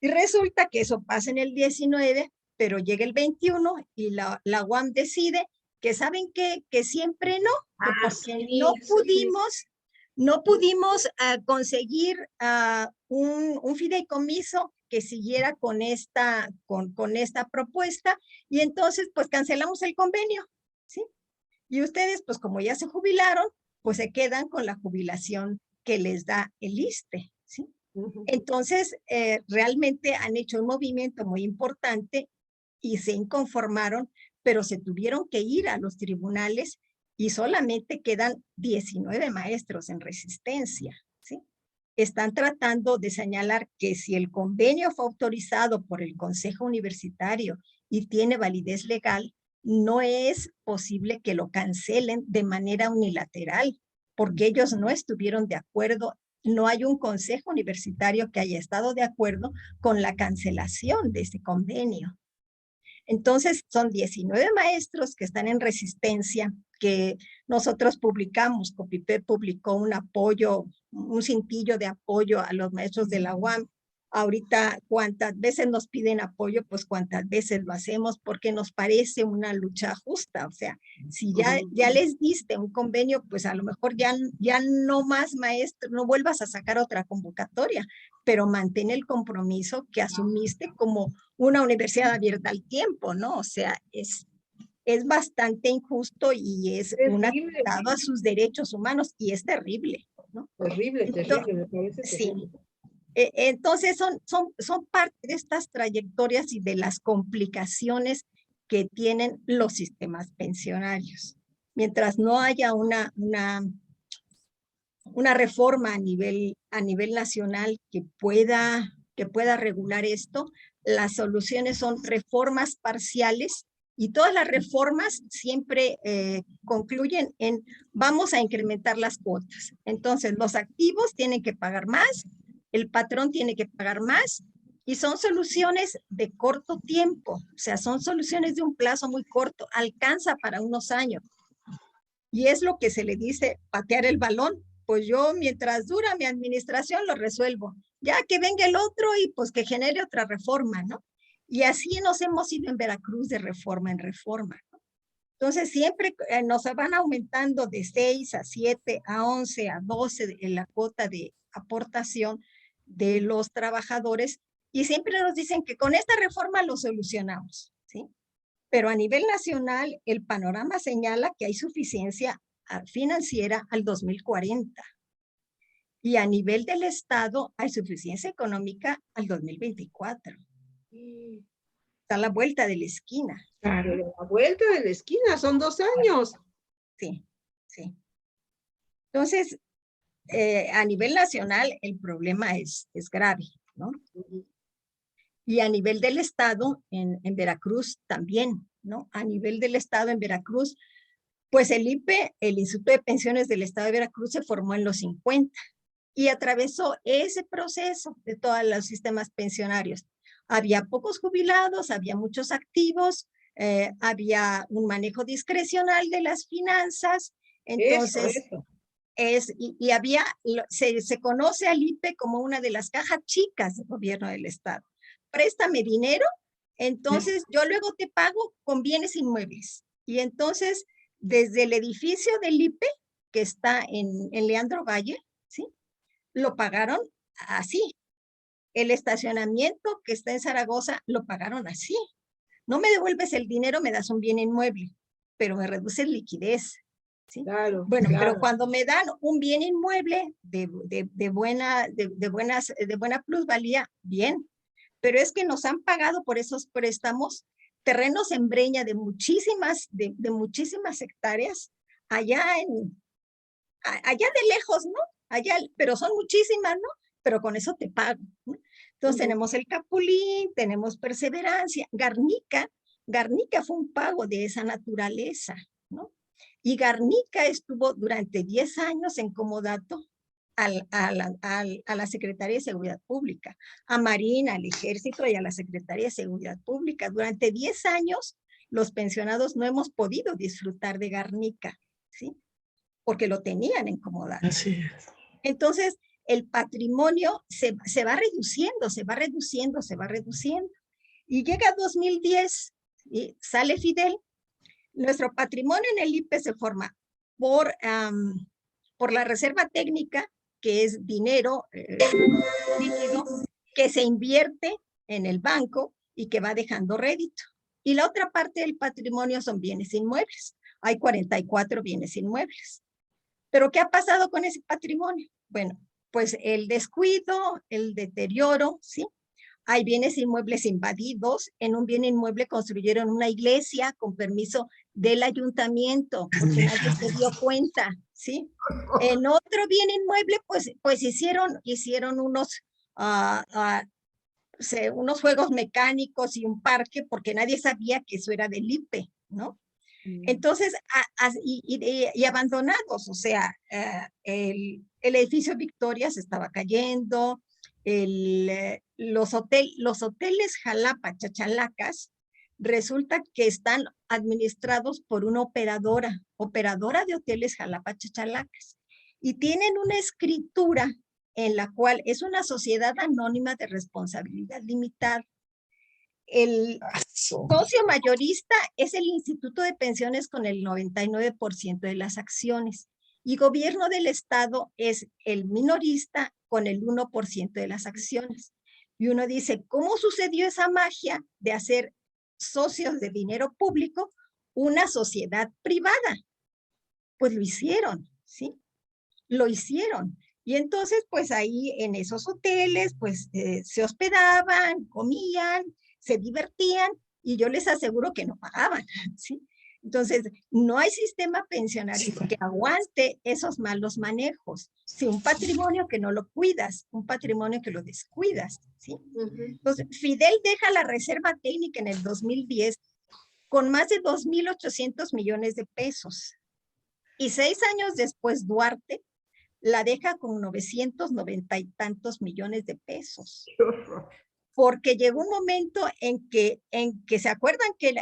Y resulta que eso pasa en el 19, pero llega el 21 y la UAM decide que saben que siempre no, que porque Sí, no pudimos conseguir un fideicomiso que siguiera con esta propuesta, y entonces pues cancelamos el convenio, ¿sí? Y ustedes, pues como ya se jubilaron, pues se quedan con la jubilación que les da el ISSSTE, ¿sí? Entonces, realmente han hecho un movimiento muy importante y se inconformaron, pero se tuvieron que ir a los tribunales y solamente quedan 19 maestros en resistencia, ¿sí? Están tratando de señalar que si el convenio fue autorizado por el Consejo Universitario y tiene validez legal, no es posible que lo cancelen de manera unilateral, porque ellos no estuvieron de acuerdo. No hay un consejo universitario que haya estado de acuerdo con la cancelación de ese convenio. Entonces, son 19 maestros que están en resistencia, que nosotros publicamos, Copipé publicó un apoyo, un cintillo de apoyo a los maestros de la UAM. Ahorita, cuántas veces nos piden apoyo, pues cuántas veces lo hacemos, porque nos parece una lucha justa. O sea, si ya les diste un convenio, pues a lo mejor ya no más maestro, no vuelvas a sacar otra convocatoria, pero mantén el compromiso que asumiste como una universidad abierta al tiempo, ¿no? O sea, es bastante injusto y es un atentado a sus derechos humanos y es terrible, ¿no? Terrible, terrible, me parece terrible. Sí. Entonces son parte de estas trayectorias y de las complicaciones que tienen los sistemas pensionarios. Mientras no haya una reforma a nivel nacional que pueda regular esto, las soluciones son reformas parciales, y todas las reformas siempre concluyen en vamos a incrementar las cuotas. Entonces, los activos tienen que pagar más, el patrón tiene que pagar más, y son soluciones de corto tiempo. O sea, son soluciones de un plazo muy corto, alcanza para unos años. Y es lo que se le dice patear el balón. Pues yo, mientras dura mi administración, lo resuelvo. Ya que venga el otro y pues que genere otra reforma, ¿no? Y así nos hemos ido en Veracruz de reforma en reforma, ¿no? Entonces siempre nos van aumentando de 6 a 7, a 11, a 12 en la cuota de aportación de los trabajadores, Y siempre nos dicen que con esta reforma lo solucionamos, ¿sí? Pero a nivel nacional, el panorama señala que hay suficiencia financiera al 2040. Y a nivel del Estado, hay suficiencia económica al 2024. Está a la vuelta de la esquina. Claro, la vuelta de la esquina, son 2 años. Sí, sí. Entonces, a nivel nacional, el problema es grave, ¿no? Y a nivel del Estado, en Veracruz también, ¿no? A nivel del Estado en Veracruz, pues el IPE, el Instituto de Pensiones del Estado de Veracruz, se formó en los 50 y atravesó ese proceso de todos los sistemas pensionarios. Había pocos jubilados, había muchos activos, había un manejo discrecional de las finanzas, entonces se conoce al IPE como una de las cajas chicas del gobierno del Estado. Préstame dinero, entonces yo luego te pago con bienes inmuebles. Y entonces, desde el edificio del IPE, que está en Leandro Valle, ¿sí? Lo pagaron así. El estacionamiento que está en Zaragoza, lo pagaron así. No me devuelves el dinero, me das un bien inmueble, pero me reduces liquidez. ¿Sí? Claro, bueno, claro. Pero cuando me dan un bien inmueble de buena plusvalía, bien. Pero es que nos han pagado por esos préstamos terrenos en Breña de muchísimas hectáreas, allá de lejos, ¿no? Allá, pero son muchísimas, ¿no? Pero con eso te pago, ¿no? Entonces tenemos el Capulín, tenemos Perseverancia, Garnica fue un pago de esa naturaleza, ¿no? Y Garnica estuvo durante 10 años en comodato a la Secretaría de Seguridad Pública, a Marina, al Ejército y a la Secretaría de Seguridad Pública. Durante 10 años, los pensionados no hemos podido disfrutar de Garnica, ¿sí? Porque lo tenían en comodato. Así es. Entonces, el patrimonio se va reduciendo. Y llega 2010, y sale Fidel. Nuestro patrimonio en el IPE se forma por la reserva técnica, que es dinero líquido, que se invierte en el banco y que va dejando rédito. Y la otra parte del patrimonio son bienes inmuebles. Hay 44 bienes inmuebles. ¿Pero qué ha pasado con ese patrimonio? Bueno, pues el descuido, el deterioro, ¿sí? Hay bienes inmuebles invadidos. En un bien inmueble construyeron una iglesia con permiso del ayuntamiento, porque nadie se dio cuenta, ¿sí? En otro bien inmueble, pues hicieron unos juegos mecánicos y un parque, porque nadie sabía que eso era del IPE, ¿no? Entonces, y abandonados, o sea, el edificio Victoria se estaba cayendo, los hoteles Jalapa, Chachalacas, resulta que están administrados por una operadora de hoteles Jalapa, Chachalacas, y tienen una escritura en la cual es una sociedad anónima de responsabilidad limitada. El socio mayorista es el Instituto de Pensiones con el 99% de las acciones, y gobierno del Estado es el minorista con el 1% de las acciones. Y uno dice, ¿cómo sucedió esa magia de hacer socios de dinero público una sociedad privada? Pues lo hicieron, ¿sí? Lo hicieron. Y entonces, pues ahí en esos hoteles, pues se hospedaban, comían, se divertían, y yo les aseguro que no pagaban, ¿sí? Entonces, no hay sistema pensionario que aguante esos malos manejos. Sí, un patrimonio que no lo cuidas, un patrimonio que lo descuidas, ¿sí? Entonces, Fidel deja la reserva técnica en el 2010 con más de 2.800 millones de pesos. Y 6 años después, Duarte la deja con 990 y tantos millones de pesos. Porque llegó un momento en que se acuerdan que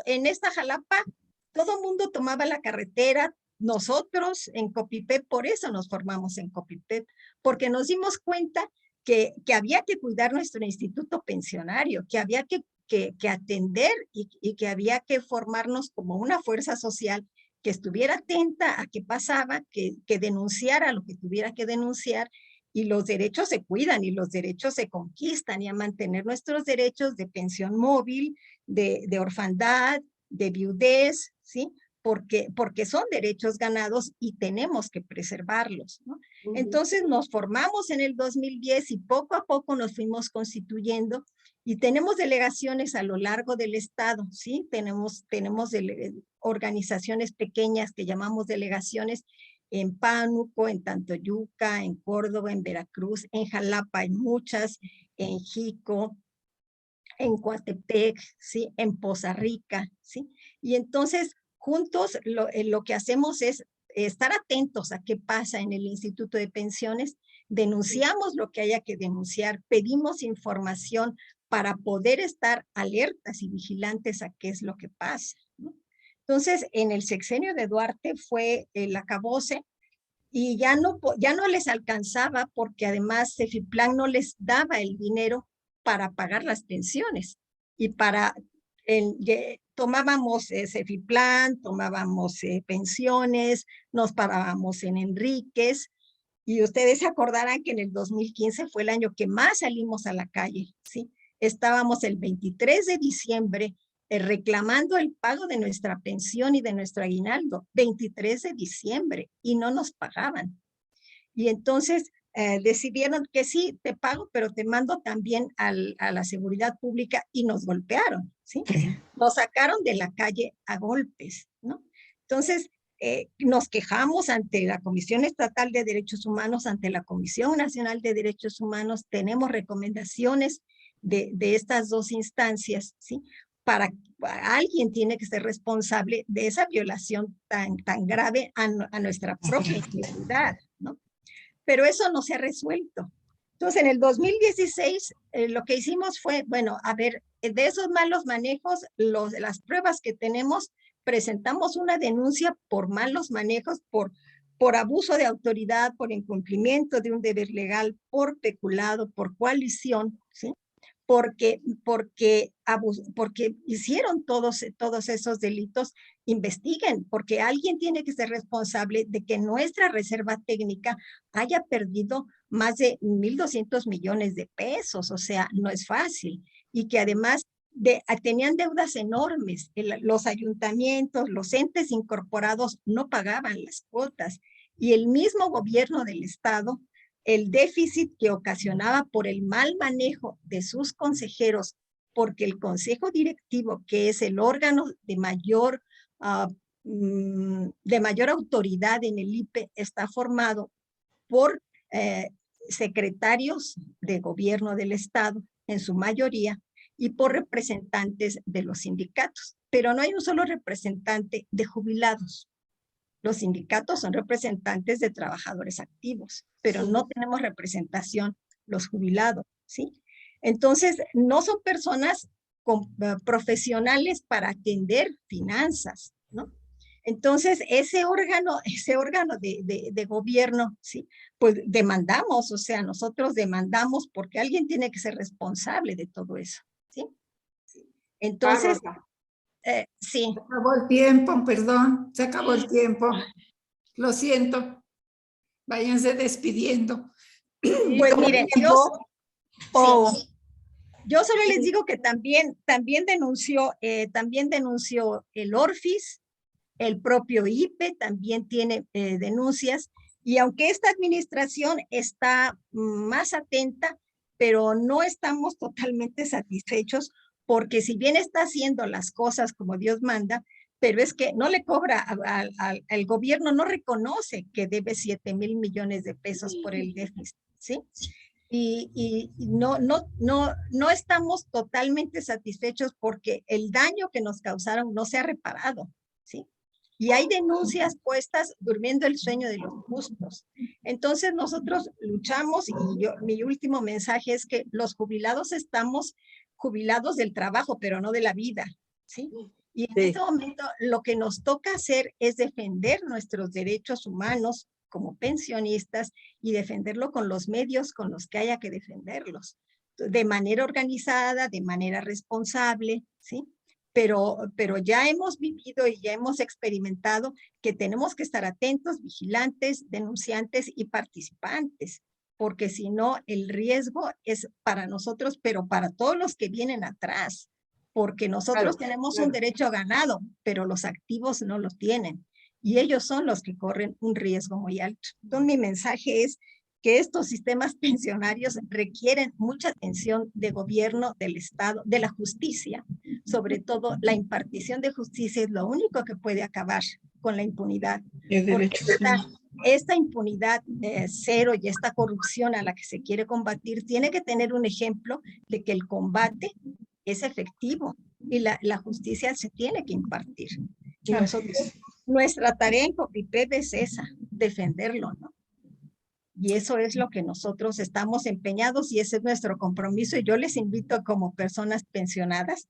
en esta Jalapa todo el mundo tomaba la carretera. Nosotros en Copipep, por eso nos formamos en Copipep, porque nos dimos cuenta que había que cuidar nuestro instituto pensionario, que había que atender y que había que formarnos como una fuerza social que estuviera atenta a qué pasaba, que denunciara lo que tuviera que denunciar, Y los derechos se cuidan y los derechos se conquistan, y a mantener nuestros derechos de pensión móvil, de orfandad, de viudez, ¿sí? Porque son derechos ganados y tenemos que preservarlos, ¿no? Entonces nos formamos en el 2010 y poco a poco nos fuimos constituyendo y tenemos delegaciones a lo largo del estado, ¿sí? Tenemos organizaciones pequeñas que llamamos delegaciones en Pánuco, en Tantoyuca, en Córdoba, en Veracruz, en Jalapa hay muchas, en Jico, en Coatepec, ¿sí? En Poza Rica, ¿sí? Y entonces juntos lo que hacemos es estar atentos a qué pasa en el Instituto de Pensiones, denunciamos lo que haya que denunciar, pedimos información para poder estar alertas y vigilantes a qué es lo que pasa, ¿no? Entonces, en el sexenio de Duarte fue el acabose y ya no les alcanzaba porque además Cefiplan no les daba el dinero para pagar las pensiones y tomábamos Cefiplan, tomábamos pensiones, nos pagábamos en Enríquez, y ustedes se acordarán que en el 2015 fue el año que más salimos a la calle, ¿sí? Estábamos el 23 de diciembre reclamando el pago de nuestra pensión y de nuestro aguinaldo, 23 de diciembre, y no nos pagaban. Y entonces decidieron que sí, te pago, pero te mando también a la seguridad pública, y nos golpearon, ¿sí? Nos sacaron de la calle a golpes, ¿no? Entonces, nos quejamos ante la Comisión Estatal de Derechos Humanos, ante la Comisión Nacional de Derechos Humanos, tenemos recomendaciones de estas dos instancias, ¿sí? Alguien tiene que ser responsable de esa violación tan grave a nuestra propia integridad, ¿no? Pero eso no se ha resuelto. Entonces, en el 2016, lo que hicimos fue, bueno, a ver, de esos malos manejos, las pruebas que tenemos, presentamos una denuncia por malos manejos, por abuso de autoridad, por incumplimiento de un deber legal, por peculado, por coalición, ¿sí? Porque hicieron todos esos delitos, investiguen, porque alguien tiene que ser responsable de que nuestra reserva técnica haya perdido más de 1,200 millones de pesos, o sea, no es fácil, y que además tenían deudas enormes, los ayuntamientos, los entes incorporados no pagaban las cuotas, y el mismo gobierno del estado, el déficit que ocasionaba por el mal manejo de sus consejeros, porque el consejo directivo, que es el órgano de mayor autoridad en el IPE, está formado por secretarios de gobierno del estado, en su mayoría, y por representantes de los sindicatos, pero no hay un solo representante de jubilados. Los sindicatos son representantes de trabajadores activos, pero no tenemos representación los jubilados, ¿sí? Entonces, no son personas profesionales para atender finanzas, ¿no? Entonces, ese órgano de gobierno, ¿sí? Pues demandamos, o sea, nosotros demandamos porque alguien tiene que ser responsable de todo eso, ¿sí? Entonces, sí. Se acabó el tiempo, perdón, se acabó el tiempo. Lo siento. Váyanse despidiendo. Pues miren, yo solo les digo que también denunció el Orfis, el propio IPE también tiene denuncias, y aunque esta administración está más atenta, pero no estamos totalmente satisfechos, porque si bien está haciendo las cosas como Dios manda, pero es que no le cobra, al gobierno no reconoce que debe 7,000 millones de pesos por el déficit, ¿sí? Y no estamos totalmente satisfechos porque el daño que nos causaron no se ha reparado, ¿sí? Y hay denuncias puestas durmiendo el sueño de los justos. Entonces nosotros luchamos, y mi último mensaje es que los jubilados estamos jubilados del trabajo, pero no de la vida, ¿sí? Y en este momento lo que nos toca hacer es defender nuestros derechos humanos como pensionistas, y defenderlo con los medios con los que haya que defenderlos, de manera organizada, de manera responsable, ¿sí? Pero ya hemos vivido y ya hemos experimentado que tenemos que estar atentos, vigilantes, denunciantes y participantes. porque si no, el riesgo es para nosotros, pero para todos los que vienen atrás, porque nosotros Claro, tenemos claro. un derecho ganado, pero los activos no lo tienen, y ellos son los que corren un riesgo muy alto. Entonces, mi mensaje es que estos sistemas pensionarios requieren mucha atención de gobierno, del Estado, de la justicia. Sobre todo, la impartición de justicia es lo único que puede acabar con la impunidad. Porque esta impunidad cero y esta corrupción a la que se quiere combatir tiene que tener un ejemplo de que el combate es efectivo y la justicia se tiene que impartir. Y nosotros, nuestra tarea en COPIPEB es esa, defenderlo, ¿no? Y eso es lo que nosotros estamos empeñados y ese es nuestro compromiso. Y yo les invito como personas pensionadas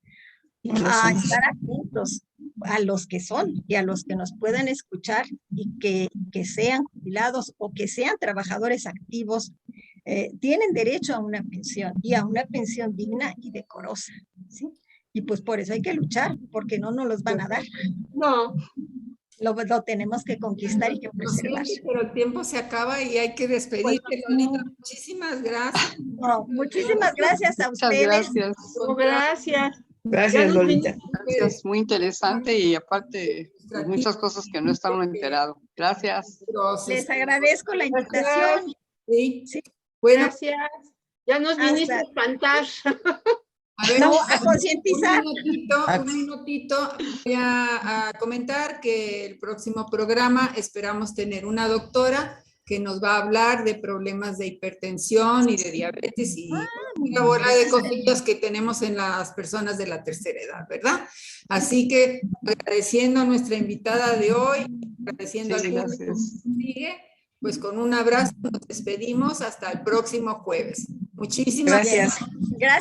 a estar atentos a los que son y a los que nos puedan escuchar y que sean jubilados o que sean trabajadores activos. Tienen derecho a una pensión y a una pensión digna y decorosa, ¿sí? Y pues por eso hay que luchar, porque no nos los van a dar. No, Lo tenemos que conquistar y que Lo preservar. siento, pero el tiempo se acaba y hay que despedirte, Lolita. Muchísimas gracias. No, muchísimas gracias a Muchas ustedes. gracias. no, gracias. Ya Gracias, nos Lolita. Gracias, muy interesante y aparte pues, muchas cosas que no están enterado. Gracias. Les agradezco la invitación. Sí. Sí. Bueno, Gracias. Ya nos viniste a espantar. a ver, No, a concientizar. un minutito, voy a comentar que el próximo programa esperamos tener una doctora que nos va a hablar de problemas de hipertensión y de diabetes y una bola de cositas que tenemos en las personas de la tercera edad, ¿verdad? Así que agradeciendo a nuestra invitada de hoy, agradeciendo Sí, al público que gracias. nos sigue, pues con un abrazo nos despedimos hasta el próximo jueves. Muchísimas Gracias. Gracias.